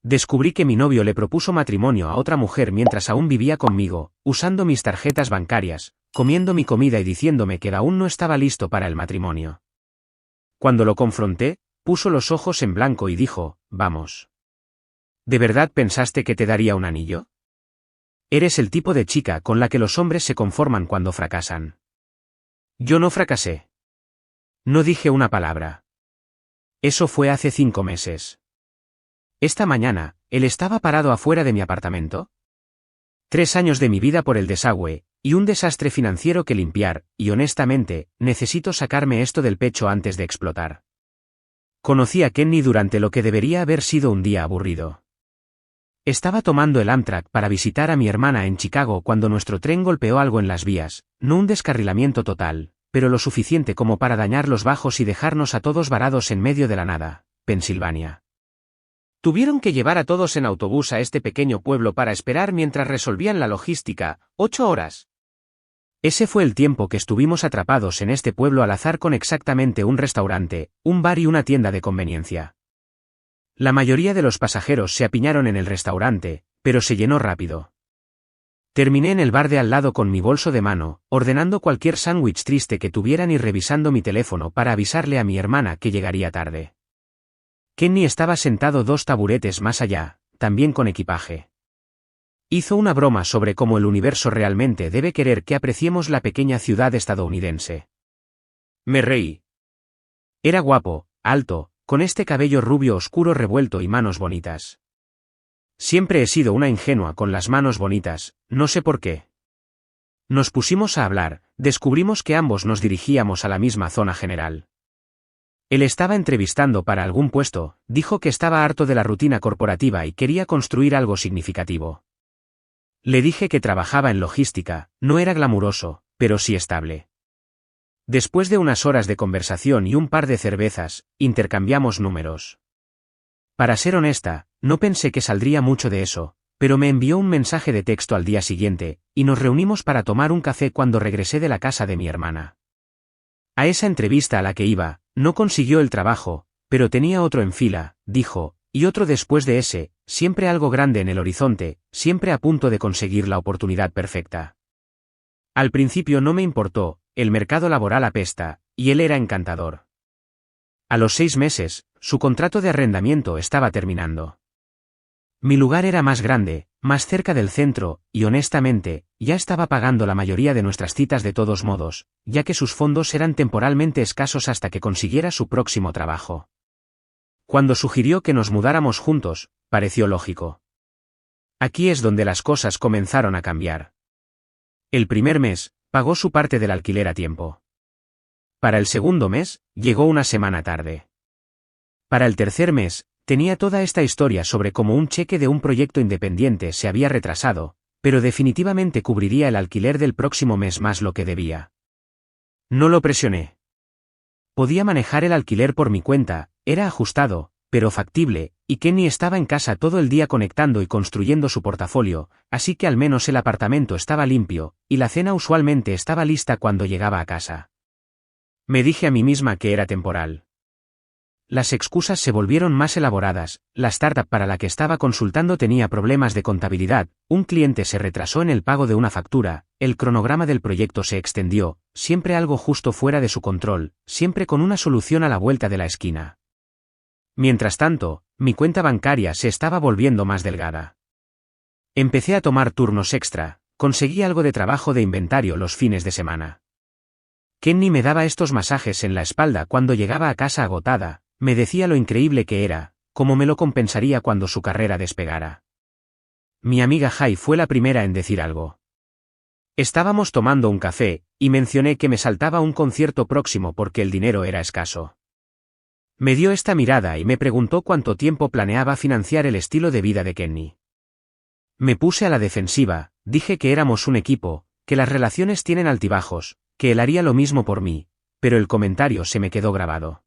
Descubrí que mi novio le propuso matrimonio a otra mujer mientras aún vivía conmigo, usando mis tarjetas bancarias, comiendo mi comida y diciéndome que aún no estaba listo para el matrimonio. Cuando lo confronté, puso los ojos en blanco y dijo, vamos. ¿De verdad pensaste que te daría un anillo? Eres el tipo de chica con la que los hombres se conforman cuando fracasan. Yo no fracasé. No dije una palabra. Eso fue hace 5 meses. Esta mañana, él estaba parado afuera de mi apartamento. 3 años de mi vida por el desagüe, y un desastre financiero que limpiar, y honestamente, necesito sacarme esto del pecho antes de explotar. Conocí a Kenny durante lo que debería haber sido un día aburrido. Estaba tomando el Amtrak para visitar a mi hermana en Chicago cuando nuestro tren golpeó algo en las vías, no un descarrilamiento total, pero lo suficiente como para dañar los bajos y dejarnos a todos varados en medio de la nada, Pensilvania. Tuvieron que llevar a todos en autobús a este pequeño pueblo para esperar mientras resolvían la logística, 8 horas. Ese fue el tiempo que estuvimos atrapados en este pueblo al azar con exactamente un restaurante, un bar y una tienda de conveniencia. La mayoría de los pasajeros se apiñaron en el restaurante, pero se llenó rápido. Terminé en el bar de al lado con mi bolso de mano, ordenando cualquier sándwich triste que tuvieran y revisando mi teléfono para avisarle a mi hermana que llegaría tarde. Kenny estaba sentado 2 taburetes más allá, también con equipaje. Hizo una broma sobre cómo el universo realmente debe querer que apreciemos la pequeña ciudad estadounidense. Me reí. Era guapo, alto, con este cabello rubio oscuro revuelto y manos bonitas. Siempre he sido una ingenua con las manos bonitas, no sé por qué. Nos pusimos a hablar, descubrimos que ambos nos dirigíamos a la misma zona general. Él estaba entrevistando para algún puesto, dijo que estaba harto de la rutina corporativa y quería construir algo significativo. Le dije que trabajaba en logística, no era glamuroso, pero sí estable. Después de unas horas de conversación y un par de cervezas, intercambiamos números. Para ser honesta, no pensé que saldría mucho de eso, pero me envió un mensaje de texto al día siguiente, y nos reunimos para tomar un café cuando regresé de la casa de mi hermana. A esa entrevista a la que iba, no consiguió el trabajo, pero tenía otro en fila, dijo, y otro después de ese, siempre algo grande en el horizonte, siempre a punto de conseguir la oportunidad perfecta. Al principio no me importó, el mercado laboral apesta, y él era encantador. A los 6 meses, su contrato de arrendamiento estaba terminando. Mi lugar era más grande, más cerca del centro, y honestamente, ya estaba pagando la mayoría de nuestras citas de todos modos, ya que sus fondos eran temporalmente escasos hasta que consiguiera su próximo trabajo. Cuando sugirió que nos mudáramos juntos, pareció lógico. Aquí es donde las cosas comenzaron a cambiar. El primer mes, pagó su parte del alquiler a tiempo. Para el segundo mes, llegó una semana tarde. Para el tercer mes, tenía toda esta historia sobre cómo un cheque de un proyecto independiente se había retrasado, pero definitivamente cubriría el alquiler del próximo mes más lo que debía. No lo presioné. Podía manejar el alquiler por mi cuenta, era ajustado, pero factible, y Kenny estaba en casa todo el día conectando y construyendo su portafolio, así que al menos el apartamento estaba limpio, y la cena usualmente estaba lista cuando llegaba a casa. Me dije a mí misma que era temporal. Las excusas se volvieron más elaboradas, la startup para la que estaba consultando tenía problemas de contabilidad, un cliente se retrasó en el pago de una factura, el cronograma del proyecto se extendió, siempre algo justo fuera de su control, siempre con una solución a la vuelta de la esquina. Mientras tanto, mi cuenta bancaria se estaba volviendo más delgada. Empecé a tomar turnos extra, conseguí algo de trabajo de inventario los fines de semana. Kenny me daba estos masajes en la espalda cuando llegaba a casa agotada, me decía lo increíble que era, cómo me lo compensaría cuando su carrera despegara. Mi amiga Jai fue la primera en decir algo. Estábamos tomando un café, y mencioné que me saltaba un concierto próximo porque el dinero era escaso. Me dio esta mirada y me preguntó cuánto tiempo planeaba financiar el estilo de vida de Kenny. Me puse a la defensiva, dije que éramos un equipo, que las relaciones tienen altibajos, que él haría lo mismo por mí, pero el comentario se me quedó grabado.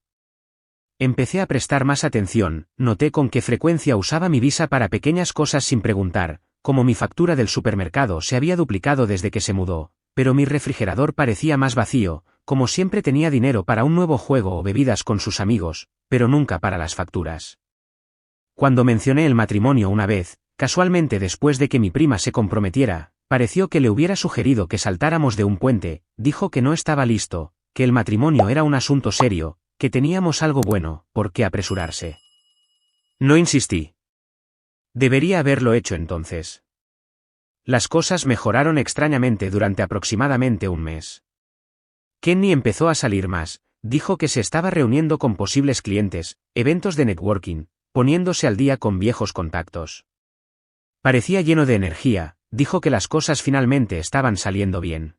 Empecé a prestar más atención, noté con qué frecuencia usaba mi visa para pequeñas cosas sin preguntar, como mi factura del supermercado se había duplicado desde que se mudó, pero mi refrigerador parecía más vacío, como siempre tenía dinero para un nuevo juego o bebidas con sus amigos, pero nunca para las facturas. Cuando mencioné el matrimonio una vez, casualmente después de que mi prima se comprometiera, pareció que le hubiera sugerido que saltáramos de un puente, dijo que no estaba listo, que el matrimonio era un asunto serio, que teníamos algo bueno, ¿por qué apresurarse? No insistí. Debería haberlo hecho entonces. Las cosas mejoraron extrañamente durante aproximadamente un mes. Kenny empezó a salir más, dijo que se estaba reuniendo con posibles clientes, eventos de networking, poniéndose al día con viejos contactos. Parecía lleno de energía, dijo que las cosas finalmente estaban saliendo bien.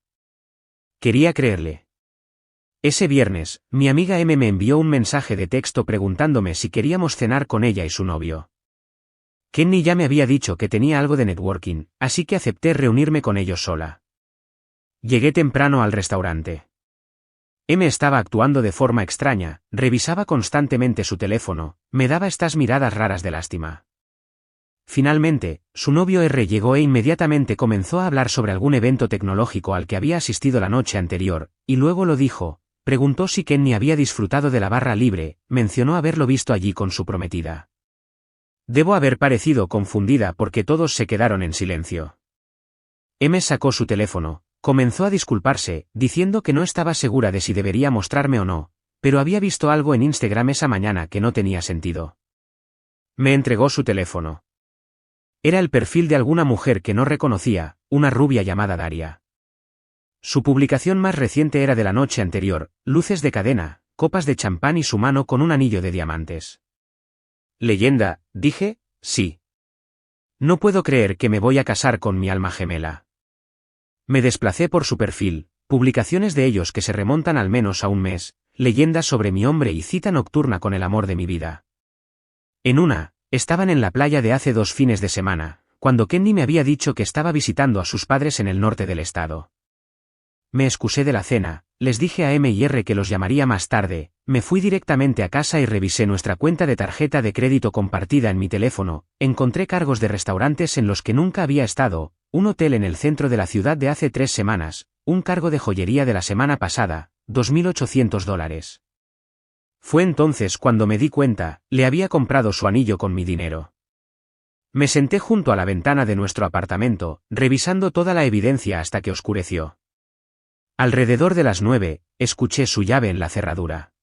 Quería creerle. Ese viernes, mi amiga M me envió un mensaje de texto preguntándome si queríamos cenar con ella y su novio. Kenny ya me había dicho que tenía algo de networking, así que acepté reunirme con ellos sola. Llegué temprano al restaurante. M estaba actuando de forma extraña, revisaba constantemente su teléfono, me daba estas miradas raras de lástima. Finalmente, su novio R llegó e inmediatamente comenzó a hablar sobre algún evento tecnológico al que había asistido la noche anterior, y luego lo dijo, preguntó si Kenny había disfrutado de la barra libre, mencionó haberlo visto allí con su prometida. Debo haber parecido confundida porque todos se quedaron en silencio. M sacó su teléfono, comenzó a disculparse, diciendo que no estaba segura de si debería mostrarme o no, pero había visto algo en Instagram esa mañana que no tenía sentido. Me entregó su teléfono. Era el perfil de alguna mujer que no reconocía, una rubia llamada Daria. Su publicación más reciente era de la noche anterior, luces de cadena, copas de champán y su mano con un anillo de diamantes. Leyenda, dije, sí. No puedo creer que me voy a casar con mi alma gemela. Me desplacé por su perfil, publicaciones de ellos que se remontan al menos a un mes, leyendas sobre mi hombre y cita nocturna con el amor de mi vida. En una, estaban en la playa de hace 2 fines de semana, cuando Kenny me había dicho que estaba visitando a sus padres en el norte del estado. Me excusé de la cena, les dije a M y R que los llamaría más tarde, me fui directamente a casa y revisé nuestra cuenta de tarjeta de crédito compartida en mi teléfono, encontré cargos de restaurantes en los que nunca había estado, un hotel en el centro de la ciudad de hace 3 semanas, un cargo de joyería de la semana pasada, $2.800. Fue entonces cuando me di cuenta, le había comprado su anillo con mi dinero. Me senté junto a la ventana de nuestro apartamento, revisando toda la evidencia hasta que oscureció. Alrededor de las 9, escuché su llave en la cerradura.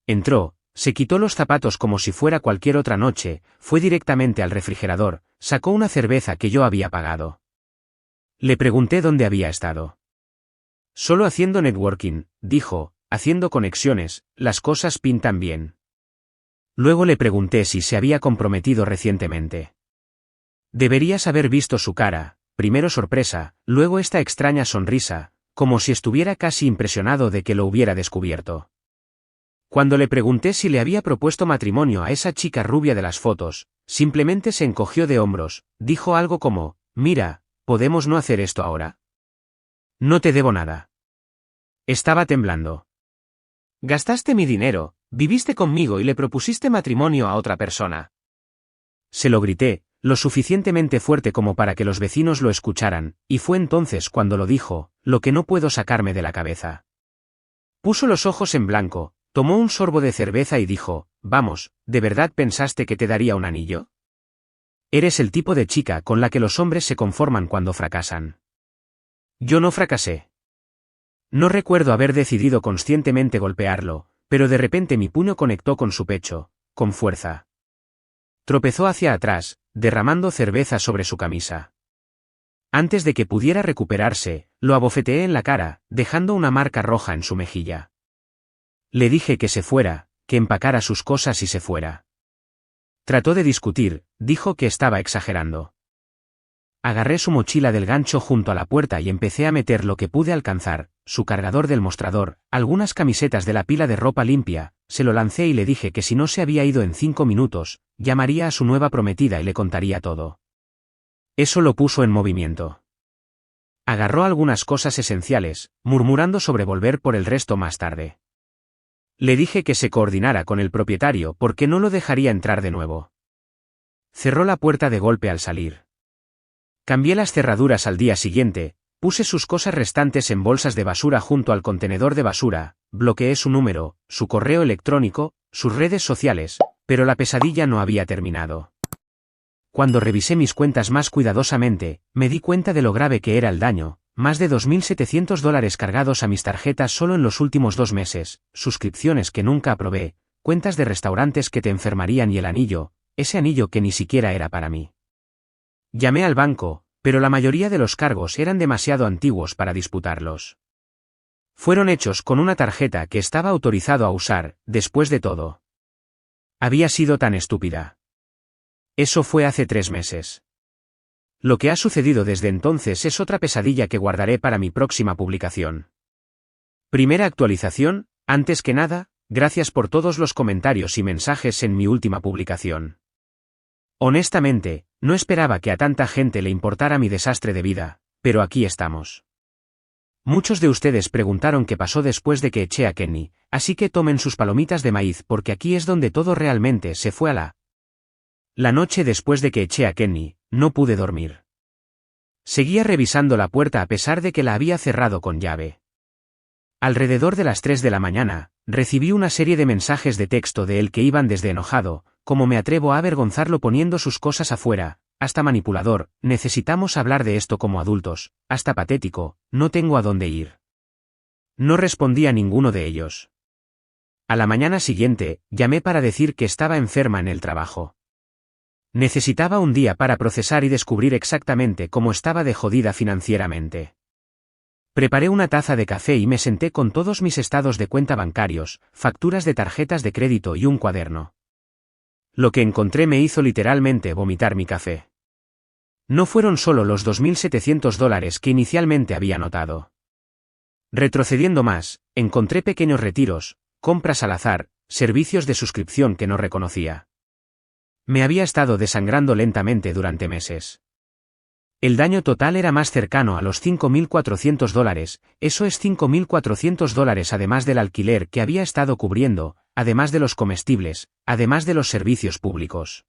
Entró, se quitó los zapatos como si fuera cualquier otra noche, fue directamente al refrigerador, sacó una cerveza que yo había pagado. Le pregunté dónde había estado. Solo haciendo networking, dijo, haciendo conexiones, las cosas pintan bien. Luego le pregunté si se había comprometido recientemente. Deberías haber visto su cara, primero sorpresa, luego esta extraña sonrisa, como si estuviera casi impresionado de que lo hubiera descubierto. Cuando le pregunté si le había propuesto matrimonio a esa chica rubia de las fotos, simplemente se encogió de hombros, dijo algo como, mira, ¿podemos no hacer esto ahora? No te debo nada. Estaba temblando. Gastaste mi dinero, viviste conmigo y le propusiste matrimonio a otra persona. Se lo grité, lo suficientemente fuerte como para que los vecinos lo escucharan, y fue entonces cuando lo dijo, lo que no puedo sacarme de la cabeza. Puso los ojos en blanco, tomó un sorbo de cerveza y dijo, vamos, ¿de verdad pensaste que te daría un anillo? Eres el tipo de chica con la que los hombres se conforman cuando fracasan. Yo no fracasé. No recuerdo haber decidido conscientemente golpearlo, pero de repente mi puño conectó con su pecho, con fuerza. Tropezó hacia atrás, derramando cerveza sobre su camisa. Antes de que pudiera recuperarse, lo abofeteé en la cara, dejando una marca roja en su mejilla. Le dije que se fuera, que empacara sus cosas y se fuera. Trató de discutir, dijo que estaba exagerando. Agarré su mochila del gancho junto a la puerta y empecé a meter lo que pude alcanzar, su cargador del mostrador, algunas camisetas de la pila de ropa limpia, se lo lancé y le dije que si no se había ido en 5 minutos, llamaría a su nueva prometida y le contaría todo. Eso lo puso en movimiento. Agarró algunas cosas esenciales, murmurando sobre volver por el resto más tarde. Le dije que se coordinara con el propietario porque no lo dejaría entrar de nuevo. Cerró la puerta de golpe al salir. Cambié las cerraduras al día siguiente, puse sus cosas restantes en bolsas de basura junto al contenedor de basura, bloqueé su número, su correo electrónico, sus redes sociales, Pero la pesadilla no había terminado. Cuando revisé mis cuentas más cuidadosamente, me di cuenta de lo grave que era el daño, más de $2.700 cargados a mis tarjetas solo en los últimos 2 meses, suscripciones que nunca aprobé, cuentas de restaurantes que te enfermarían y el anillo, ese anillo que ni siquiera era para mí. Llamé al banco, pero la mayoría de los cargos eran demasiado antiguos para disputarlos. Fueron hechos con una tarjeta que estaba autorizado a usar, después de todo. Había sido tan estúpida. Eso fue hace 3 meses. Lo que ha sucedido desde entonces es otra pesadilla que guardaré para mi próxima publicación. Primera actualización, antes que nada, gracias por todos los comentarios y mensajes en mi última publicación. Honestamente, no esperaba que a tanta gente le importara mi desastre de vida, pero aquí estamos. Muchos de ustedes preguntaron qué pasó después de que eché a Kenny, así que tomen sus palomitas de maíz porque aquí es donde todo realmente se fue a la noche después de que eché a Kenny, no pude dormir. Seguía revisando la puerta a pesar de que la había cerrado con llave. Alrededor de las 3 de la mañana, recibí una serie de mensajes de texto de él que iban desde enojado, como me atrevo a avergonzarlo poniendo sus cosas afuera, hasta manipulador, necesitamos hablar de esto como adultos, hasta patético, no tengo a dónde ir. No respondí a ninguno de ellos. A la mañana siguiente, llamé para decir que estaba enferma en el trabajo. Necesitaba un día para procesar y descubrir exactamente cómo estaba de jodida financieramente. Preparé una taza de café y me senté con todos mis estados de cuenta bancarios, facturas de tarjetas de crédito y un cuaderno. Lo que encontré me hizo literalmente vomitar mi café. No fueron solo los $2.700 que inicialmente había notado. Retrocediendo más, encontré pequeños retiros, compras al azar, servicios de suscripción que no reconocía. Me había estado desangrando lentamente durante meses. El daño total era más cercano a los $5.400, eso es $5.400 además del alquiler que había estado cubriendo, además de los comestibles, además de los servicios públicos.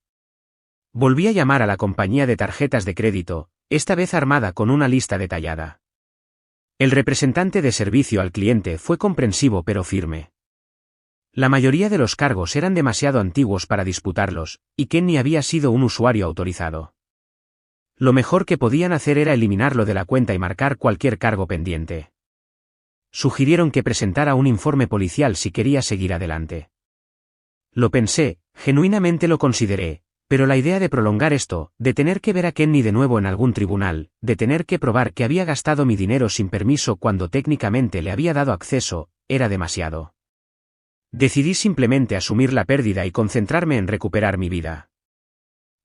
Volví a llamar a la compañía de tarjetas de crédito, esta vez armada con una lista detallada. El representante de servicio al cliente fue comprensivo pero firme. La mayoría de los cargos eran demasiado antiguos para disputarlos, y Kenny había sido un usuario autorizado. Lo mejor que podían hacer era eliminarlo de la cuenta y marcar cualquier cargo pendiente. Sugirieron que presentara un informe policial si quería seguir adelante. Lo pensé, genuinamente lo consideré, pero la idea de prolongar esto, de tener que ver a Kenny de nuevo en algún tribunal, de tener que probar que había gastado mi dinero sin permiso cuando técnicamente le había dado acceso, era demasiado. Decidí simplemente asumir la pérdida y concentrarme en recuperar mi vida.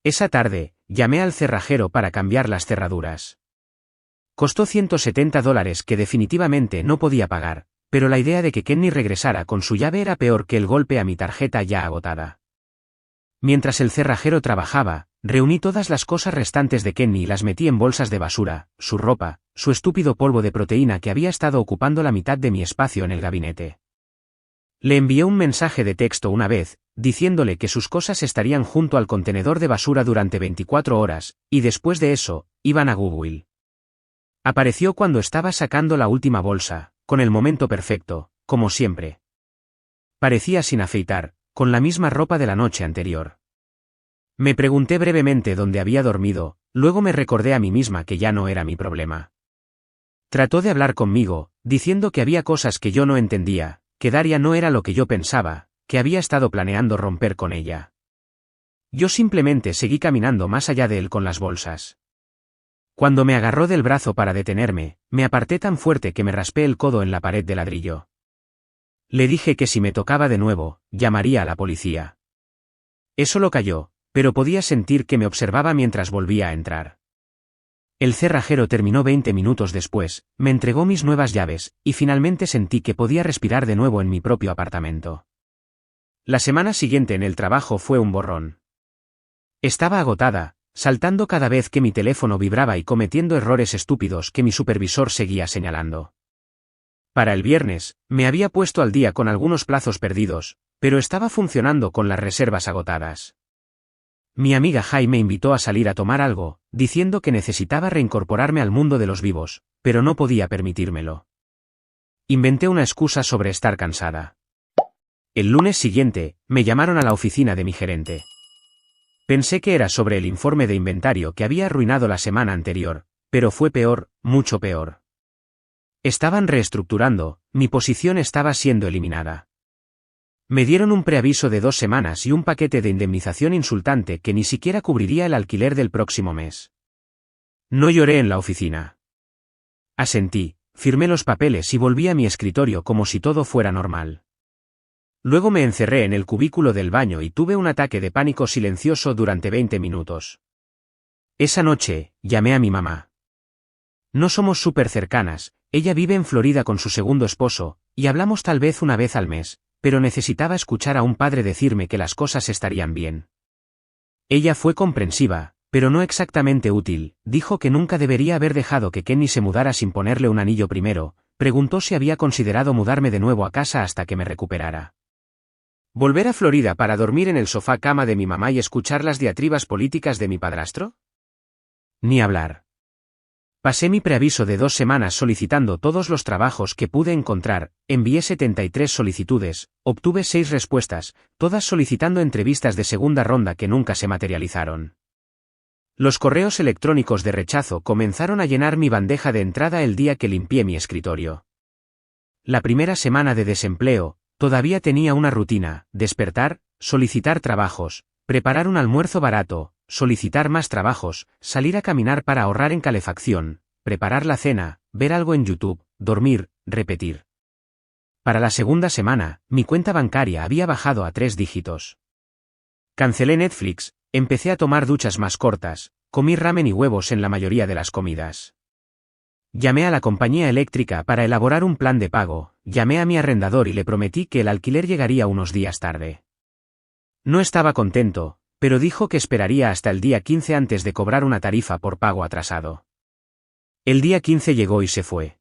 Esa tarde, llamé al cerrajero para cambiar las cerraduras. Costó $170 que definitivamente no podía pagar, pero la idea de que Kenny regresara con su llave era peor que el golpe a mi tarjeta ya agotada. Mientras el cerrajero trabajaba, reuní todas las cosas restantes de Kenny y las metí en bolsas de basura, su ropa, su estúpido polvo de proteína que había estado ocupando la mitad de mi espacio en el gabinete. Le envié un mensaje de texto una vez, diciéndole que sus cosas estarían junto al contenedor de basura durante 24 horas, y después de eso, iban a Goodwill. Apareció cuando estaba sacando la última bolsa, con el momento perfecto, como siempre. Parecía sin afeitar, con la misma ropa de la noche anterior. Me pregunté brevemente dónde había dormido, luego me recordé a mí misma que ya no era mi problema. Trató de hablar conmigo, diciendo que había cosas que yo no entendía, que Daria no era lo que yo pensaba, que había estado planeando romper con ella. Yo simplemente seguí caminando más allá de él con las bolsas. Cuando me agarró del brazo para detenerme, me aparté tan fuerte que me raspé el codo en la pared de ladrillo. Le dije que si me tocaba de nuevo, llamaría a la policía. Eso lo calló, pero podía sentir que me observaba mientras volvía a entrar. El cerrajero terminó 20 minutos después, me entregó mis nuevas llaves, y finalmente sentí que podía respirar de nuevo en mi propio apartamento. La semana siguiente en el trabajo fue un borrón. Estaba agotada, saltando cada vez que mi teléfono vibraba y cometiendo errores estúpidos que mi supervisor seguía señalando. Para el viernes, me había puesto al día con algunos plazos perdidos, pero estaba funcionando con las reservas agotadas. Mi amiga Jaime me invitó a salir a tomar algo, diciendo que necesitaba reincorporarme al mundo de los vivos, pero no podía permitírmelo. Inventé una excusa sobre estar cansada. El lunes siguiente, me llamaron a la oficina de mi gerente. Pensé que era sobre el informe de inventario que había arruinado la semana anterior, pero fue peor, mucho peor. Estaban reestructurando, mi posición estaba siendo eliminada. Me dieron un preaviso de 2 semanas y un paquete de indemnización insultante que ni siquiera cubriría el alquiler del próximo mes. No lloré en la oficina. Asentí, firmé los papeles y volví a mi escritorio como si todo fuera normal. Luego me encerré en el cubículo del baño y tuve un ataque de pánico silencioso durante 20 minutos. Esa noche, llamé a mi mamá. No somos súper cercanas, ella vive en Florida con su segundo esposo, y hablamos tal vez una vez al mes, pero necesitaba escuchar a un padre decirme que las cosas estarían bien. Ella fue comprensiva, pero no exactamente útil, dijo que nunca debería haber dejado que Kenny se mudara sin ponerle un anillo primero, preguntó si había considerado mudarme de nuevo a casa hasta que me recuperara. ¿Volver a Florida para dormir en el sofá cama de mi mamá y escuchar las diatribas políticas de mi padrastro? Ni hablar. Pasé mi preaviso de 2 semanas solicitando todos los trabajos que pude encontrar, envié 73 solicitudes, obtuve 6 respuestas, todas solicitando entrevistas de segunda ronda que nunca se materializaron. Los correos electrónicos de rechazo comenzaron a llenar mi bandeja de entrada el día que limpié mi escritorio. La primera semana de desempleo, todavía tenía una rutina: despertar, solicitar trabajos, preparar un almuerzo barato, solicitar más trabajos, salir a caminar para ahorrar en calefacción, preparar la cena, ver algo en YouTube, dormir, repetir. Para la segunda semana, mi cuenta bancaria había bajado a 3 dígitos. Cancelé Netflix, empecé a tomar duchas más cortas, comí ramen y huevos en la mayoría de las comidas. Llamé a la compañía eléctrica para elaborar un plan de pago, llamé a mi arrendador y le prometí que el alquiler llegaría unos días tarde. No estaba contento, pero dijo que esperaría hasta el día 15 antes de cobrar una tarifa por pago atrasado. El día 15 llegó y se fue.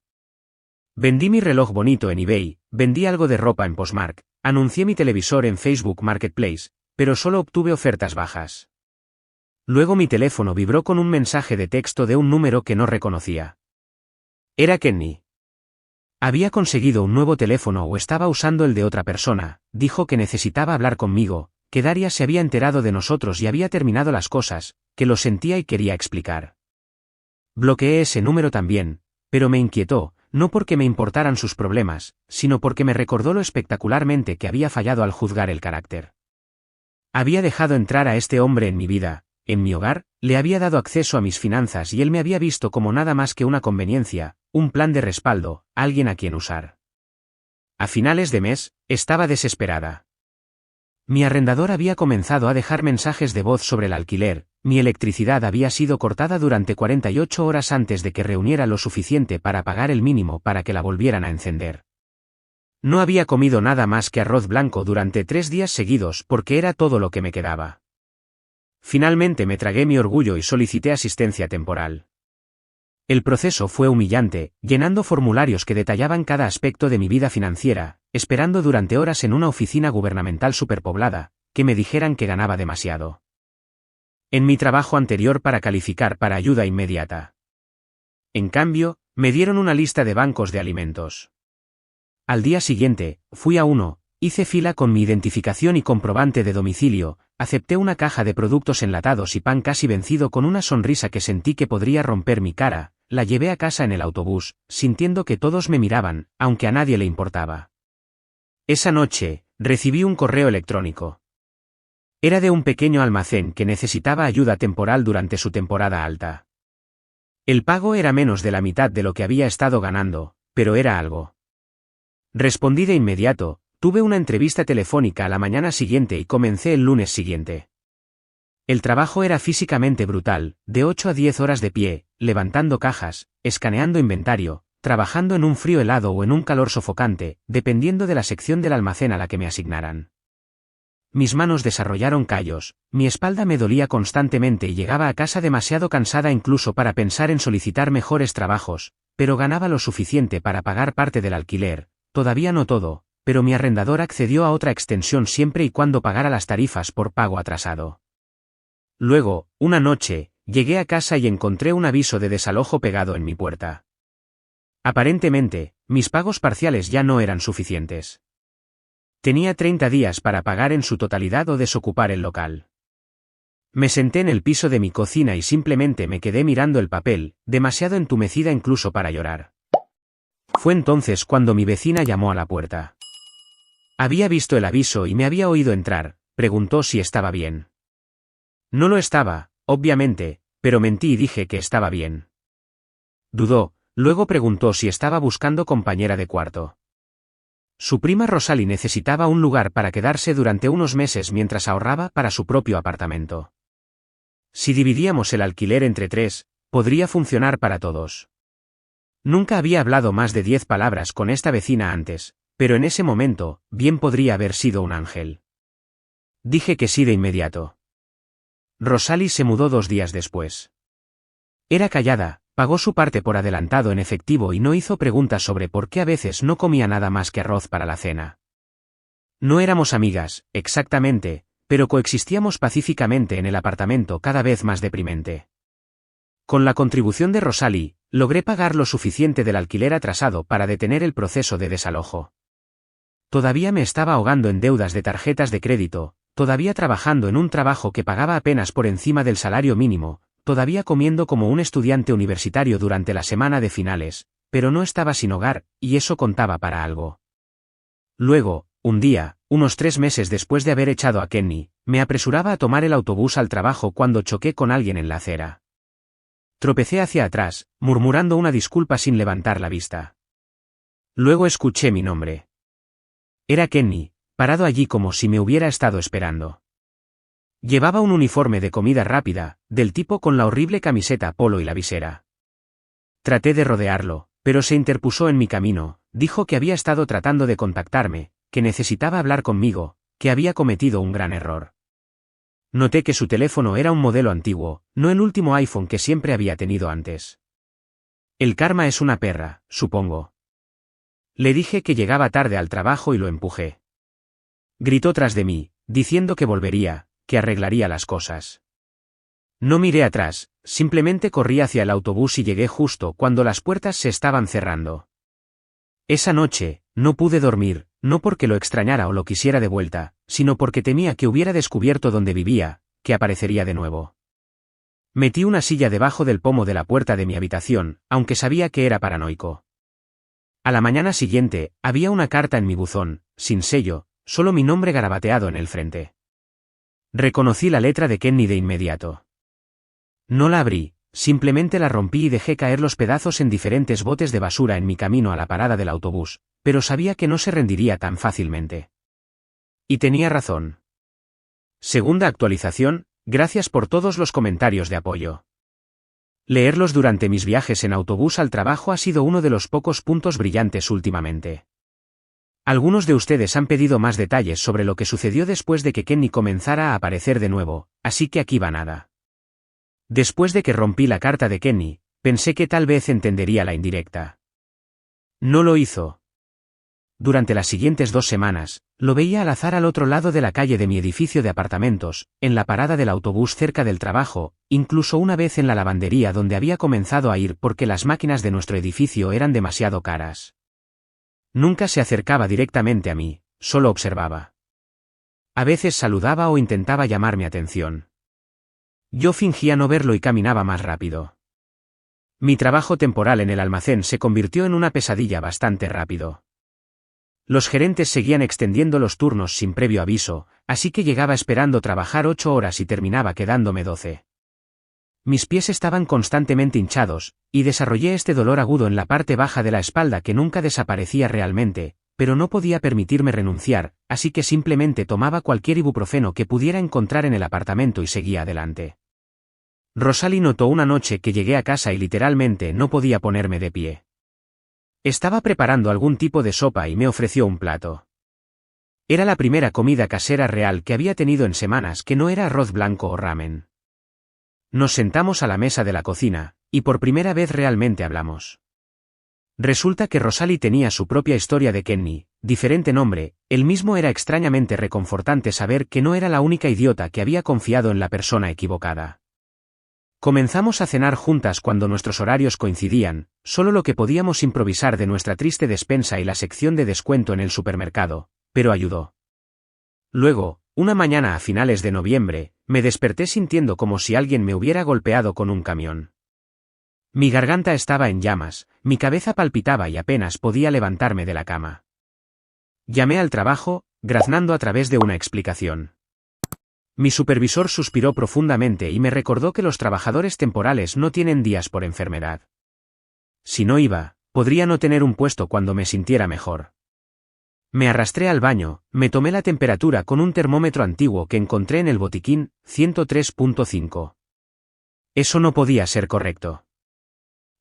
Vendí mi reloj bonito en eBay, vendí algo de ropa en Postmark, anuncié mi televisor en Facebook Marketplace, pero solo obtuve ofertas bajas. Luego mi teléfono vibró con un mensaje de texto de un número que no reconocía. Era Kenny. Había conseguido un nuevo teléfono o estaba usando el de otra persona, dijo que necesitaba hablar conmigo, que Daria se había enterado de nosotros y había terminado las cosas, que lo sentía y quería explicar. Bloqueé ese número también, pero me inquietó, no porque me importaran sus problemas, sino porque me recordó lo espectacularmente que había fallado al juzgar el carácter. Había dejado entrar a este hombre en mi vida, en mi hogar, le había dado acceso a mis finanzas y él me había visto como nada más que una conveniencia, un plan de respaldo, alguien a quien usar. A finales de mes, estaba desesperada. Mi arrendador había comenzado a dejar mensajes de voz sobre el alquiler, mi electricidad había sido cortada durante 48 horas antes de que reuniera lo suficiente para pagar el mínimo para que la volvieran a encender. No había comido nada más que arroz blanco durante 3 días seguidos porque era todo lo que me quedaba. Finalmente me tragué mi orgullo y solicité asistencia temporal. El proceso fue humillante, llenando formularios que detallaban cada aspecto de mi vida financiera, esperando durante horas en una oficina gubernamental superpoblada, que me dijeran que ganaba demasiado. En mi trabajo anterior para calificar para ayuda inmediata. En cambio, me dieron una lista de bancos de alimentos. Al día siguiente, fui a uno, hice fila con mi identificación y comprobante de domicilio, acepté una caja de productos enlatados y pan casi vencido con una sonrisa que sentí que podría romper mi cara, la llevé a casa en el autobús, sintiendo que todos me miraban, aunque a nadie le importaba. Esa noche, recibí un correo electrónico. Era de un pequeño almacén que necesitaba ayuda temporal durante su temporada alta. El pago era menos de la mitad de lo que había estado ganando, pero era algo. Respondí de inmediato, tuve una entrevista telefónica a la mañana siguiente y comencé el lunes siguiente. El trabajo era físicamente brutal, de 8 a 10 horas de pie, levantando cajas, escaneando inventario, trabajando en un frío helado o en un calor sofocante, dependiendo de la sección del almacén a la que me asignaran. Mis manos desarrollaron callos, mi espalda me dolía constantemente y llegaba a casa demasiado cansada incluso para pensar en solicitar mejores trabajos, pero ganaba lo suficiente para pagar parte del alquiler, todavía no todo, pero mi arrendador accedió a otra extensión siempre y cuando pagara las tarifas por pago atrasado. Luego, una noche, llegué a casa y encontré un aviso de desalojo pegado en mi puerta. Aparentemente, mis pagos parciales ya no eran suficientes. Tenía 30 días para pagar en su totalidad o desocupar el local. Me senté en el piso de mi cocina y simplemente me quedé mirando el papel, demasiado entumecida incluso para llorar. Fue entonces cuando mi vecina llamó a la puerta. Había visto el aviso y me había oído entrar, preguntó si estaba bien. No lo estaba, obviamente, pero mentí y dije que estaba bien. Dudó, luego preguntó si estaba buscando compañera de cuarto. Su prima Rosalie necesitaba un lugar para quedarse durante unos meses mientras ahorraba para su propio apartamento. Si dividíamos el alquiler entre 3, podría funcionar para todos. Nunca había hablado más de 10 palabras con esta vecina antes, pero en ese momento, bien podría haber sido un ángel. Dije que sí de inmediato. Rosalie se mudó 2 días después. Era callada, pagó su parte por adelantado en efectivo y no hizo preguntas sobre por qué a veces no comía nada más que arroz para la cena. No éramos amigas, exactamente, pero coexistíamos pacíficamente en el apartamento cada vez más deprimente. Con la contribución de Rosalie, logré pagar lo suficiente del alquiler atrasado para detener el proceso de desalojo. Todavía me estaba ahogando en deudas de tarjetas de crédito, todavía trabajando en un trabajo que pagaba apenas por encima del salario mínimo, todavía comiendo como un estudiante universitario durante la semana de finales, pero no estaba sin hogar, y eso contaba para algo. Luego, un día, unos 3 meses después de haber echado a Kenny, me apresuraba a tomar el autobús al trabajo cuando choqué con alguien en la acera. Tropecé hacia atrás, murmurando una disculpa sin levantar la vista. Luego escuché mi nombre. Era Kenny, parado allí como si me hubiera estado esperando. Llevaba un uniforme de comida rápida, del tipo con la horrible camiseta polo y la visera. Traté de rodearlo, pero se interpuso en mi camino, dijo que había estado tratando de contactarme, que necesitaba hablar conmigo, que había cometido un gran error. Noté que su teléfono era un modelo antiguo, no el último iPhone que siempre había tenido antes. El karma es una perra, supongo. Le dije que llegaba tarde al trabajo y lo empujé. Gritó tras de mí, diciendo que volvería, que arreglaría las cosas. No miré atrás, simplemente corrí hacia el autobús y llegué justo cuando las puertas se estaban cerrando. Esa noche, no pude dormir, no porque lo extrañara o lo quisiera de vuelta, sino porque temía que hubiera descubierto dónde vivía, que aparecería de nuevo. Metí una silla debajo del pomo de la puerta de mi habitación, aunque sabía que era paranoico. A la mañana siguiente, había una carta en mi buzón, sin sello, solo mi nombre garabateado en el frente. Reconocí la letra de Kenny de inmediato. No la abrí, simplemente la rompí y dejé caer los pedazos en diferentes botes de basura en mi camino a la parada del autobús, pero sabía que no se rendiría tan fácilmente. Y tenía razón. Segunda actualización, gracias por todos los comentarios de apoyo. Leerlos durante mis viajes en autobús al trabajo ha sido uno de los pocos puntos brillantes últimamente. Algunos de ustedes han pedido más detalles sobre lo que sucedió después de que Kenny comenzara a aparecer de nuevo, así que aquí va nada. Después de que rompí la carta de Kenny, pensé que tal vez entendería la indirecta. No lo hizo. Durante las siguientes 2 semanas, lo veía al azar al otro lado de la calle de mi edificio de apartamentos, en la parada del autobús cerca del trabajo, incluso una vez en la lavandería donde había comenzado a ir porque las máquinas de nuestro edificio eran demasiado caras. Nunca se acercaba directamente a mí, solo observaba. A veces saludaba o intentaba llamar mi atención. Yo fingía no verlo y caminaba más rápido. Mi trabajo temporal en el almacén se convirtió en una pesadilla bastante rápido. Los gerentes seguían extendiendo los turnos sin previo aviso, así que llegaba esperando trabajar 8 horas y terminaba quedándome 12. Mis pies estaban constantemente hinchados, y desarrollé este dolor agudo en la parte baja de la espalda que nunca desaparecía realmente, pero no podía permitirme renunciar, así que simplemente tomaba cualquier ibuprofeno que pudiera encontrar en el apartamento y seguía adelante. Rosalie notó una noche que llegué a casa y literalmente no podía ponerme de pie. Estaba preparando algún tipo de sopa y me ofreció un plato. Era la primera comida casera real que había tenido en semanas que no era arroz blanco o ramen. Nos sentamos a la mesa de la cocina, y por primera vez realmente hablamos. Resulta que Rosalie tenía su propia historia de Kenny, diferente nombre, el mismo. Era extrañamente reconfortante saber que no era la única idiota que había confiado en la persona equivocada. Comenzamos a cenar juntas cuando nuestros horarios coincidían, solo lo que podíamos improvisar de nuestra triste despensa y la sección de descuento en el supermercado, pero ayudó. Luego, una mañana a finales de noviembre, me desperté sintiendo como si alguien me hubiera golpeado con un camión. Mi garganta estaba en llamas, mi cabeza palpitaba y apenas podía levantarme de la cama. Llamé al trabajo, graznando a través de una explicación. Mi supervisor suspiró profundamente y me recordó que los trabajadores temporales no tienen días por enfermedad. Si no iba, podría no tener un puesto cuando me sintiera mejor. Me arrastré al baño, me tomé la temperatura con un termómetro antiguo que encontré en el botiquín, 103.5. Eso no podía ser correcto.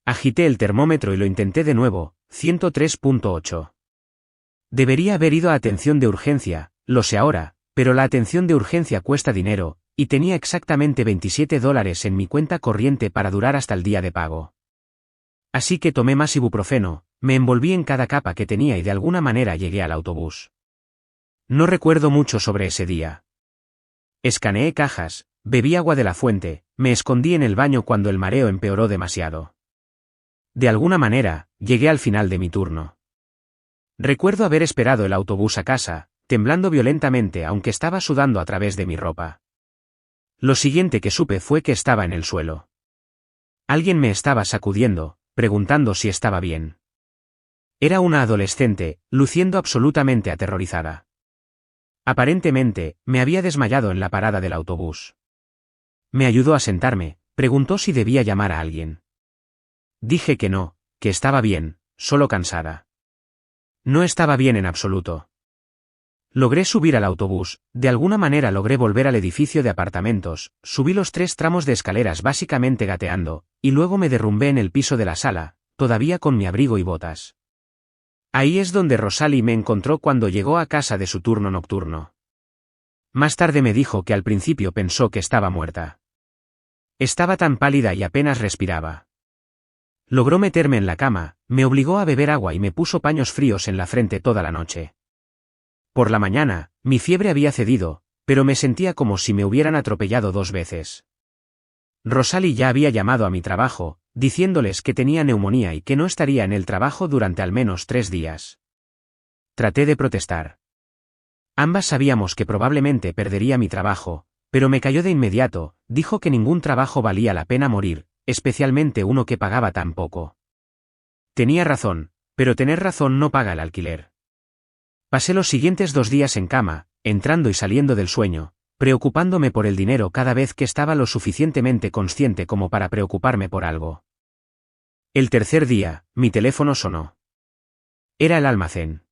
Agité el termómetro y lo intenté de nuevo, 103.8. Debería haber ido a atención de urgencia, lo sé ahora, pero la atención de urgencia cuesta dinero, y tenía exactamente $27 en mi cuenta corriente para durar hasta el día de pago. Así que tomé más ibuprofeno, me envolví en cada capa que tenía y de alguna manera llegué al autobús. No recuerdo mucho sobre ese día. Escaneé cajas, bebí agua de la fuente, me escondí en el baño cuando el mareo empeoró demasiado. De alguna manera, llegué al final de mi turno. Recuerdo haber esperado el autobús a casa, temblando violentamente aunque estaba sudando a través de mi ropa. Lo siguiente que supe fue que estaba en el suelo. Alguien me estaba sacudiendo, preguntando si estaba bien. Era una adolescente, luciendo absolutamente aterrorizada. Aparentemente, me había desmayado en la parada del autobús. Me ayudó a sentarme, preguntó si debía llamar a alguien. Dije que no, que estaba bien, solo cansada. No estaba bien en absoluto. Logré subir al autobús, de alguna manera logré volver al edificio de apartamentos, subí los 3 tramos de escaleras básicamente gateando, y luego me derrumbé en el piso de la sala, todavía con mi abrigo y botas. Ahí es donde Rosalie me encontró cuando llegó a casa de su turno nocturno. Más tarde me dijo que al principio pensó que estaba muerta. Estaba tan pálida y apenas respiraba. Logró meterme en la cama, me obligó a beber agua y me puso paños fríos en la frente toda la noche. Por la mañana, mi fiebre había cedido, pero me sentía como si me hubieran atropellado 2 veces. Rosalie ya había llamado a mi trabajo, diciéndoles que tenía neumonía y que no estaría en el trabajo durante al menos 3 días. Traté de protestar. Ambas sabíamos que probablemente perdería mi trabajo, pero me cayó de inmediato, dijo que ningún trabajo valía la pena morir, especialmente uno que pagaba tan poco. Tenía razón, pero tener razón no paga el alquiler. Pasé los siguientes 2 días en cama, entrando y saliendo del sueño, preocupándome por el dinero cada vez que estaba lo suficientemente consciente como para preocuparme por algo. El tercer día, mi teléfono sonó. Era el almacén.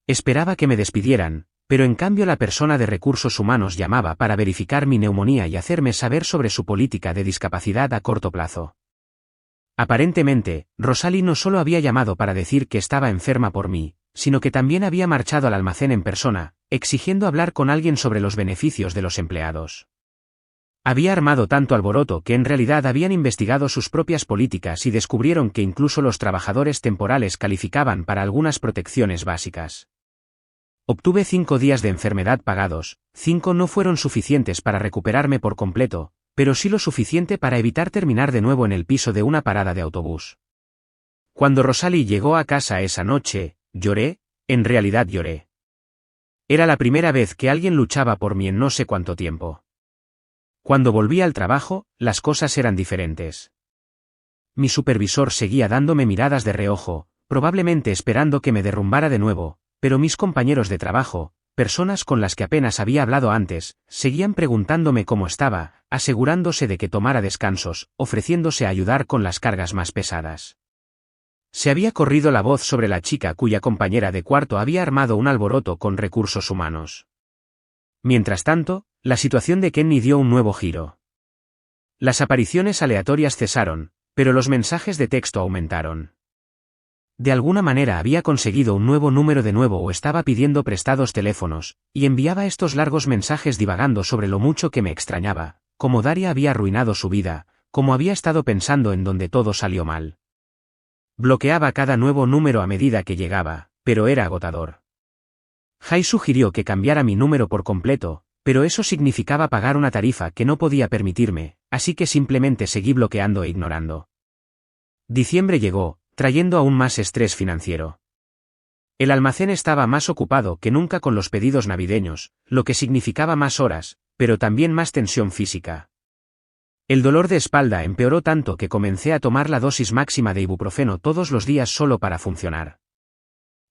Esperaba que me despidieran, pero en cambio la persona de recursos humanos llamaba para verificar mi neumonía y hacerme saber sobre su política de discapacidad a corto plazo. Aparentemente, Rosalie no solo había llamado para decir que estaba enferma por mí, sino que también había marchado al almacén en persona, exigiendo hablar con alguien sobre los beneficios de los empleados. Había armado tanto alboroto que en realidad habían investigado sus propias políticas y descubrieron que incluso los trabajadores temporales calificaban para algunas protecciones básicas. Obtuve 5 días de enfermedad pagados, 5 no fueron suficientes para recuperarme por completo, pero sí lo suficiente para evitar terminar de nuevo en el piso de una parada de autobús. Cuando Rosalie llegó a casa esa noche, lloré, en realidad lloré. Era la primera vez que alguien luchaba por mí en no sé cuánto tiempo. Cuando volví al trabajo, las cosas eran diferentes. Mi supervisor seguía dándome miradas de reojo, probablemente esperando que me derrumbara de nuevo, pero mis compañeros de trabajo, personas con las que apenas había hablado antes, seguían preguntándome cómo estaba, asegurándose de que tomara descansos, ofreciéndose a ayudar con las cargas más pesadas. Se había corrido la voz sobre la chica cuya compañera de cuarto había armado un alboroto con recursos humanos. Mientras tanto, la situación de Kenny dio un nuevo giro. Las apariciones aleatorias cesaron, pero los mensajes de texto aumentaron. De alguna manera había conseguido un nuevo número de nuevo o estaba pidiendo prestados teléfonos, y enviaba estos largos mensajes divagando sobre lo mucho que me extrañaba, cómo Daria había arruinado su vida, cómo había estado pensando en donde todo salió mal. Bloqueaba cada nuevo número a medida que llegaba, pero era agotador. Jai sugirió que cambiara mi número por completo, pero eso significaba pagar una tarifa que no podía permitirme, así que simplemente seguí bloqueando e ignorando. Diciembre llegó, trayendo aún más estrés financiero. El almacén estaba más ocupado que nunca con los pedidos navideños, lo que significaba más horas, pero también más tensión física. El dolor de espalda empeoró tanto que comencé a tomar la dosis máxima de ibuprofeno todos los días solo para funcionar.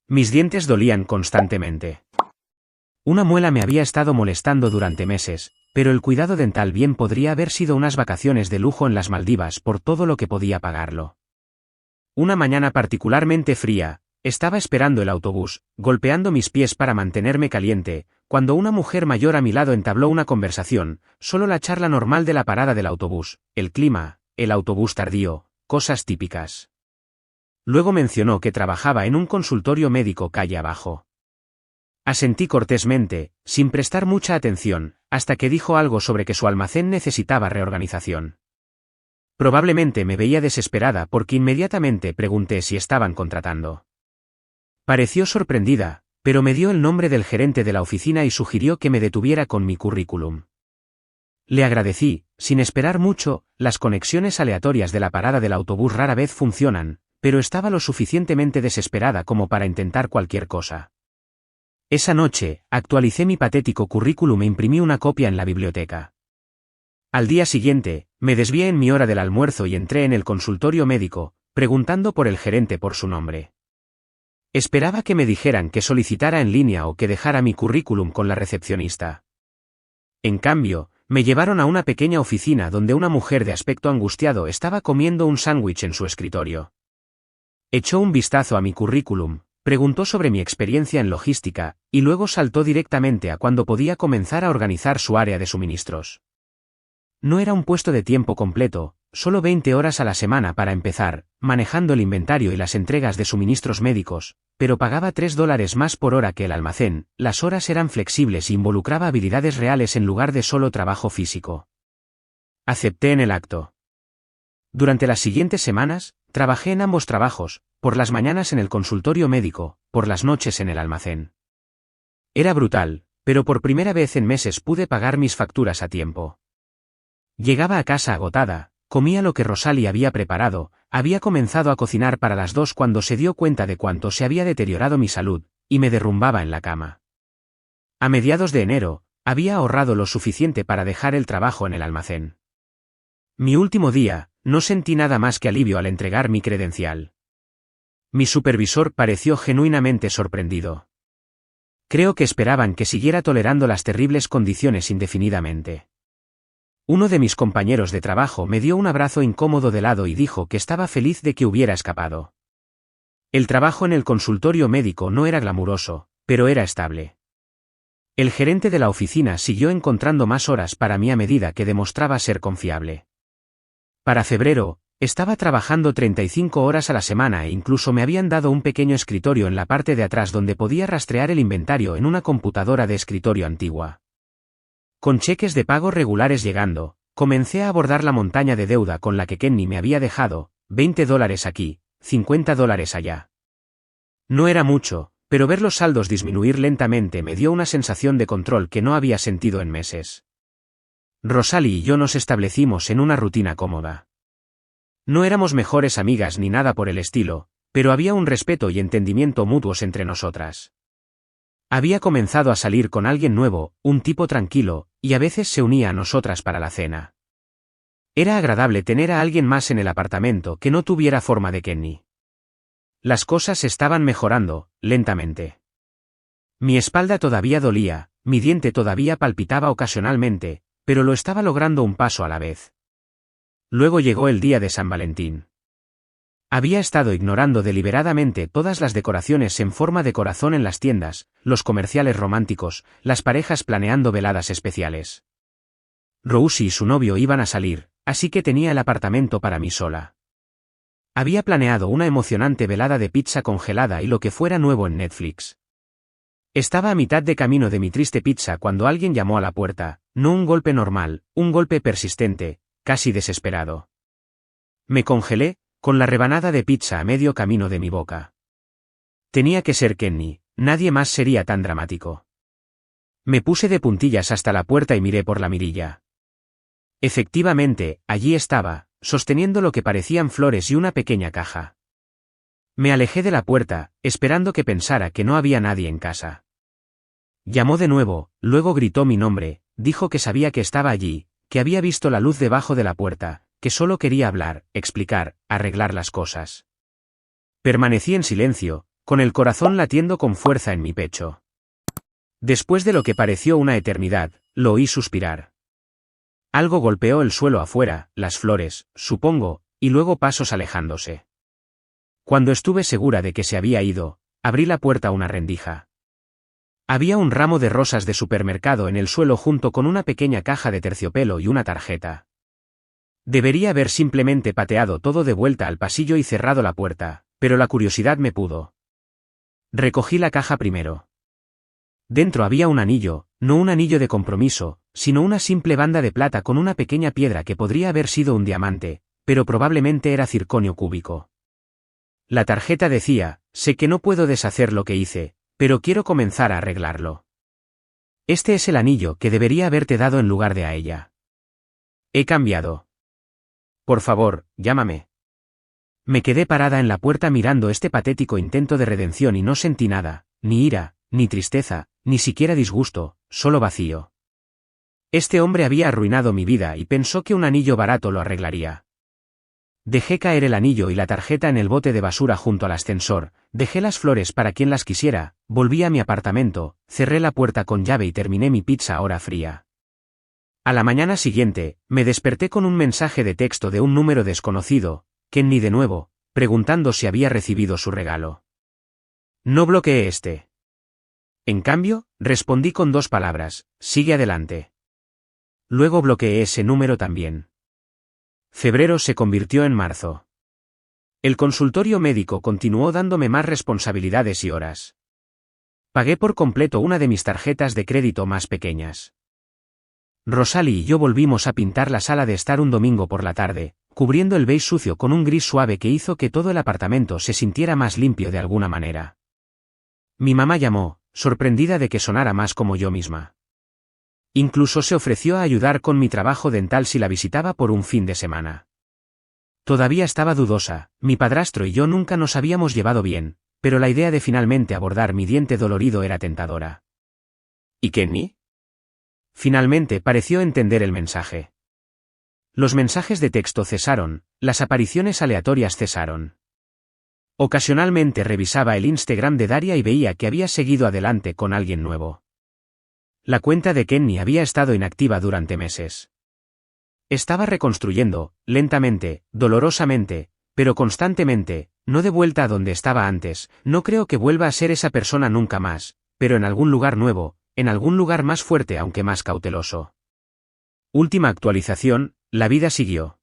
Mis dientes dolían constantemente. Una muela me había estado molestando durante meses, pero el cuidado dental bien podría haber sido unas vacaciones de lujo en las Maldivas por todo lo que podía pagarlo. Una mañana particularmente fría, estaba esperando el autobús, golpeando mis pies para mantenerme caliente, cuando una mujer mayor a mi lado entabló una conversación, solo la charla normal de la parada del autobús, el clima, el autobús tardío, cosas típicas. Luego mencionó que trabajaba en un consultorio médico calle abajo. Asentí cortésmente, sin prestar mucha atención, hasta que dijo algo sobre que su almacén necesitaba reorganización. Probablemente me veía desesperada porque inmediatamente pregunté si estaban contratando. Pareció sorprendida, pero me dio el nombre del gerente de la oficina y sugirió que me detuviera con mi currículum. Le agradecí, sin esperar mucho, las conexiones aleatorias de la parada del autobús rara vez funcionan, pero estaba lo suficientemente desesperada como para intentar cualquier cosa. Esa noche, actualicé mi patético currículum e imprimí una copia en la biblioteca. Al día siguiente, me desvié en mi hora del almuerzo y entré en el consultorio médico, preguntando por el gerente por su nombre. Esperaba que me dijeran que solicitara en línea o que dejara mi currículum con la recepcionista. En cambio, me llevaron a una pequeña oficina donde una mujer de aspecto angustiado estaba comiendo un sándwich en su escritorio. Echó un vistazo a mi currículum, preguntó sobre mi experiencia en logística, y luego saltó directamente a cuándo podía comenzar a organizar su área de suministros. No era un puesto de tiempo completo, solo 20 horas a la semana para empezar, manejando el inventario y las entregas de suministros médicos, pero pagaba $3 más por hora que el almacén. Las horas eran flexibles e involucraba habilidades reales en lugar de solo trabajo físico. Acepté en el acto. Durante las siguientes semanas, trabajé en ambos trabajos, por las mañanas en el consultorio médico, por las noches en el almacén. Era brutal, pero por primera vez en meses pude pagar mis facturas a tiempo. Llegaba a casa agotada, comía lo que Rosalie había preparado, había comenzado a cocinar para las 2 cuando se dio cuenta de cuánto se había deteriorado mi salud, y me derrumbaba en la cama. A mediados de enero, había ahorrado lo suficiente para dejar el trabajo en el almacén. Mi último día, no sentí nada más que alivio al entregar mi credencial. Mi supervisor pareció genuinamente sorprendido. Creo que esperaban que siguiera tolerando las terribles condiciones indefinidamente. Uno de mis compañeros de trabajo me dio un abrazo incómodo de lado y dijo que estaba feliz de que hubiera escapado. El trabajo en el consultorio médico no era glamuroso, pero era estable. El gerente de la oficina siguió encontrando más horas para mí a medida que demostraba ser confiable. Para febrero, estaba trabajando 35 horas a la semana e incluso me habían dado un pequeño escritorio en la parte de atrás donde podía rastrear el inventario en una computadora de escritorio antigua. Con cheques de pago regulares llegando, comencé a abordar la montaña de deuda con la que Kenny me había dejado, $20 aquí, $50 allá. No era mucho, pero ver los saldos disminuir lentamente me dio una sensación de control que no había sentido en meses. Rosalie y yo nos establecimos en una rutina cómoda. No éramos mejores amigas ni nada por el estilo, pero había un respeto y entendimiento mutuos entre nosotras. Había comenzado a salir con alguien nuevo, un tipo tranquilo, y a veces se unía a nosotras para la cena. Era agradable tener a alguien más en el apartamento que no tuviera forma de Kenny. Las cosas estaban mejorando, lentamente. Mi espalda todavía dolía, mi diente todavía palpitaba ocasionalmente, pero lo estaba logrando un paso a la vez. Luego llegó el día de San Valentín. Había estado ignorando deliberadamente todas las decoraciones en forma de corazón en las tiendas, los comerciales románticos, las parejas planeando veladas especiales. Rosie y su novio iban a salir, así que tenía el apartamento para mí sola. Había planeado una emocionante velada de pizza congelada y lo que fuera nuevo en Netflix. Estaba a mitad de camino de mi triste pizza cuando alguien llamó a la puerta, no un golpe normal, un golpe persistente, casi desesperado. Me congelé, con la rebanada de pizza a medio camino de mi boca. Tenía que ser Kenny, nadie más sería tan dramático. Me puse de puntillas hasta la puerta y miré por la mirilla. Efectivamente, allí estaba, sosteniendo lo que parecían flores y una pequeña caja. Me alejé de la puerta, esperando que pensara que no había nadie en casa. Llamó de nuevo, luego gritó mi nombre, dijo que sabía que estaba allí, que había visto la luz debajo de la puerta, que solo quería hablar, explicar, arreglar las cosas. Permanecí en silencio, con el corazón latiendo con fuerza en mi pecho. Después de lo que pareció una eternidad, lo oí suspirar. Algo golpeó el suelo afuera, las flores, supongo, y luego pasos alejándose. Cuando estuve segura de que se había ido, abrí la puerta a una rendija. Había un ramo de rosas de supermercado en el suelo junto con una pequeña caja de terciopelo y una tarjeta. Debería haber simplemente pateado todo de vuelta al pasillo y cerrado la puerta, pero la curiosidad me pudo. Recogí la caja primero. Dentro había un anillo, no un anillo de compromiso, sino una simple banda de plata con una pequeña piedra que podría haber sido un diamante, pero probablemente era circonio cúbico. La tarjeta decía: sé que no puedo deshacer lo que hice, pero quiero comenzar a arreglarlo. Este es el anillo que debería haberte dado en lugar de a ella. He cambiado. Por favor, llámame. Me quedé parada en la puerta mirando este patético intento de redención y no sentí nada, ni ira, ni tristeza, ni siquiera disgusto, solo vacío. Este hombre había arruinado mi vida y pensó que un anillo barato lo arreglaría. Dejé caer el anillo y la tarjeta en el bote de basura junto al ascensor, dejé las flores para quien las quisiera, volví a mi apartamento, cerré la puerta con llave y terminé mi pizza ahora fría. A la mañana siguiente, me desperté con un mensaje de texto de un número desconocido, Kenny de nuevo, preguntando si había recibido su regalo. No bloqueé este. En cambio, respondí con 2 palabras: sigue adelante. Luego bloqueé ese número también. Febrero se convirtió en marzo. El consultorio médico continuó dándome más responsabilidades y horas. Pagué por completo una de mis tarjetas de crédito más pequeñas. Rosalie y yo volvimos a pintar la sala de estar un domingo por la tarde, cubriendo el beige sucio con un gris suave que hizo que todo el apartamento se sintiera más limpio de alguna manera. Mi mamá llamó, sorprendida de que sonara más como yo misma. Incluso se ofreció a ayudar con mi trabajo dental si la visitaba por un fin de semana. Todavía estaba dudosa, mi padrastro y yo nunca nos habíamos llevado bien, pero la idea de finalmente abordar mi diente dolorido era tentadora. ¿Y Kenny? Finalmente pareció entender el mensaje. Los mensajes de texto cesaron, las apariciones aleatorias cesaron. Ocasionalmente revisaba el Instagram de Daria y veía que había seguido adelante con alguien nuevo. La cuenta de Kenny había estado inactiva durante meses. Estaba reconstruyendo, lentamente, dolorosamente, pero constantemente, no de vuelta a donde estaba antes. No creo que vuelva a ser esa persona nunca más, pero en algún lugar nuevo, en algún lugar más fuerte aunque más cauteloso. Última actualización: la vida siguió.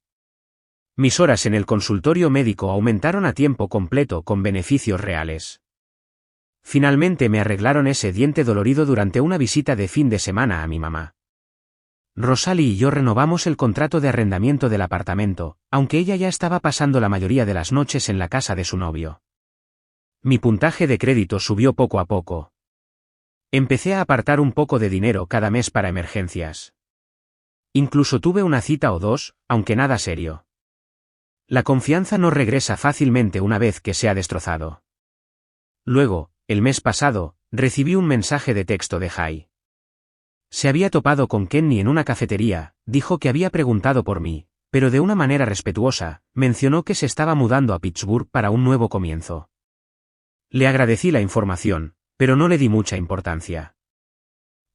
Mis horas en el consultorio médico aumentaron a tiempo completo con beneficios reales. Finalmente me arreglaron ese diente dolorido durante una visita de fin de semana a mi mamá. Rosalie y yo renovamos el contrato de arrendamiento del apartamento, aunque ella ya estaba pasando la mayoría de las noches en la casa de su novio. Mi puntaje de crédito subió poco a poco. Empecé a apartar un poco de dinero cada mes para emergencias. Incluso tuve una cita o 2, aunque nada serio. La confianza no regresa fácilmente una vez que se ha destrozado. Luego, el mes pasado, recibí un mensaje de texto de Jai. Se había topado con Kenny en una cafetería, dijo que había preguntado por mí, pero de una manera respetuosa, mencionó que se estaba mudando a Pittsburgh para un nuevo comienzo. Le agradecí la información, pero no le di mucha importancia.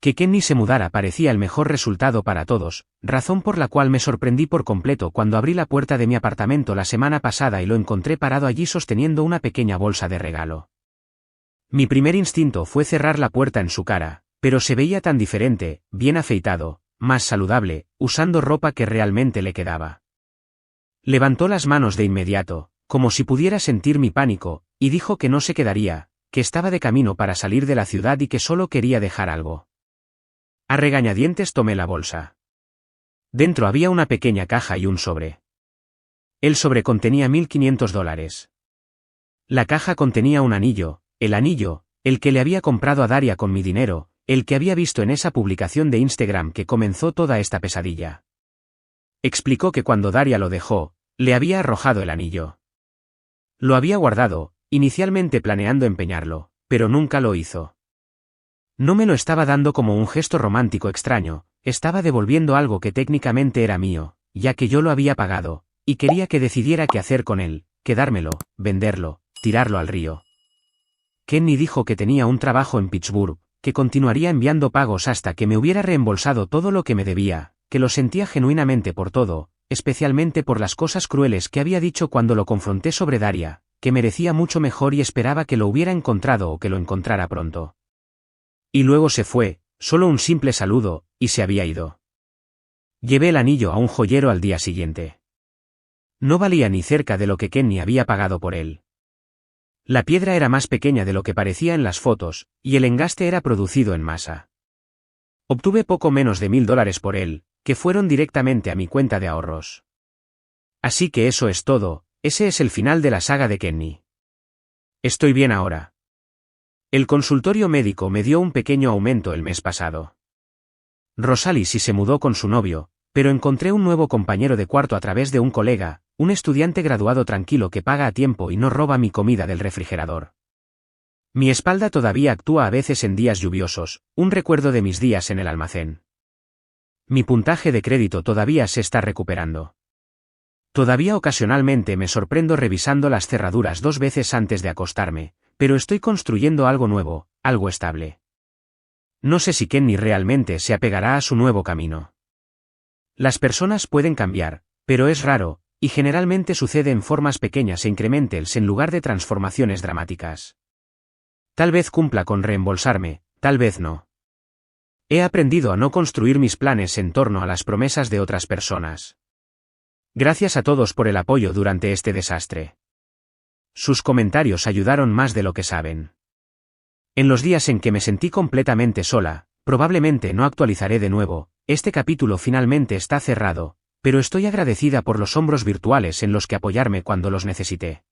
Que Kenny se mudara parecía el mejor resultado para todos, razón por la cual me sorprendí por completo cuando abrí la puerta de mi apartamento la semana pasada y lo encontré parado allí sosteniendo una pequeña bolsa de regalo. Mi primer instinto fue cerrar la puerta en su cara, pero se veía tan diferente, bien afeitado, más saludable, usando ropa que realmente le quedaba. Levantó las manos de inmediato, como si pudiera sentir mi pánico, y dijo que no se quedaría, que estaba de camino para salir de la ciudad y que solo quería dejar algo. A regañadientes tomé la bolsa. Dentro había una pequeña caja y un sobre. El sobre contenía $1.500. La caja contenía un anillo, el que le había comprado a Daria con mi dinero, el que había visto en esa publicación de Instagram que comenzó toda esta pesadilla. Explicó que cuando Daria lo dejó, le había arrojado el anillo. Lo había guardado, inicialmente planeando empeñarlo, pero nunca lo hizo. No me lo estaba dando como un gesto romántico extraño, estaba devolviendo algo que técnicamente era mío, ya que yo lo había pagado, y quería que decidiera qué hacer con él, quedármelo, venderlo, tirarlo al río. Kenny dijo que tenía un trabajo en Pittsburgh, que continuaría enviando pagos hasta que me hubiera reembolsado todo lo que me debía, que lo sentía genuinamente por todo, especialmente por las cosas crueles que había dicho cuando lo confronté sobre Daria, que merecía mucho mejor y esperaba que lo hubiera encontrado o que lo encontrara pronto. Y luego se fue, solo un simple saludo, y se había ido. Llevé el anillo a un joyero al día siguiente. No valía ni cerca de lo que Kenny había pagado por él. La piedra era más pequeña de lo que parecía en las fotos, y el engaste era producido en masa. Obtuve poco menos de $1000 por él, que fueron directamente a mi cuenta de ahorros. Así que eso es todo, ese es el final de la saga de Kenny. Estoy bien ahora. El consultorio médico me dio un pequeño aumento el mes pasado. Rosalie sí se mudó con su novio, pero encontré un nuevo compañero de cuarto a través de un colega, un estudiante graduado tranquilo que paga a tiempo y no roba mi comida del refrigerador. Mi espalda todavía actúa a veces en días lluviosos, un recuerdo de mis días en el almacén. Mi puntaje de crédito todavía se está recuperando. Todavía ocasionalmente me sorprendo revisando las cerraduras 2 veces antes de acostarme, pero estoy construyendo algo nuevo, algo estable. No sé si Kenny realmente se apegará a su nuevo camino. Las personas pueden cambiar, pero es raro, y generalmente sucede en formas pequeñas e incrementales en lugar de transformaciones dramáticas. Tal vez cumpla con reembolsarme, tal vez no. He aprendido a no construir mis planes en torno a las promesas de otras personas. Gracias a todos por el apoyo durante este desastre. Sus comentarios ayudaron más de lo que saben. En los días en que me sentí completamente sola, probablemente no actualizaré de nuevo, este capítulo finalmente está cerrado, pero estoy agradecida por los hombros virtuales en los que apoyarme cuando los necesité.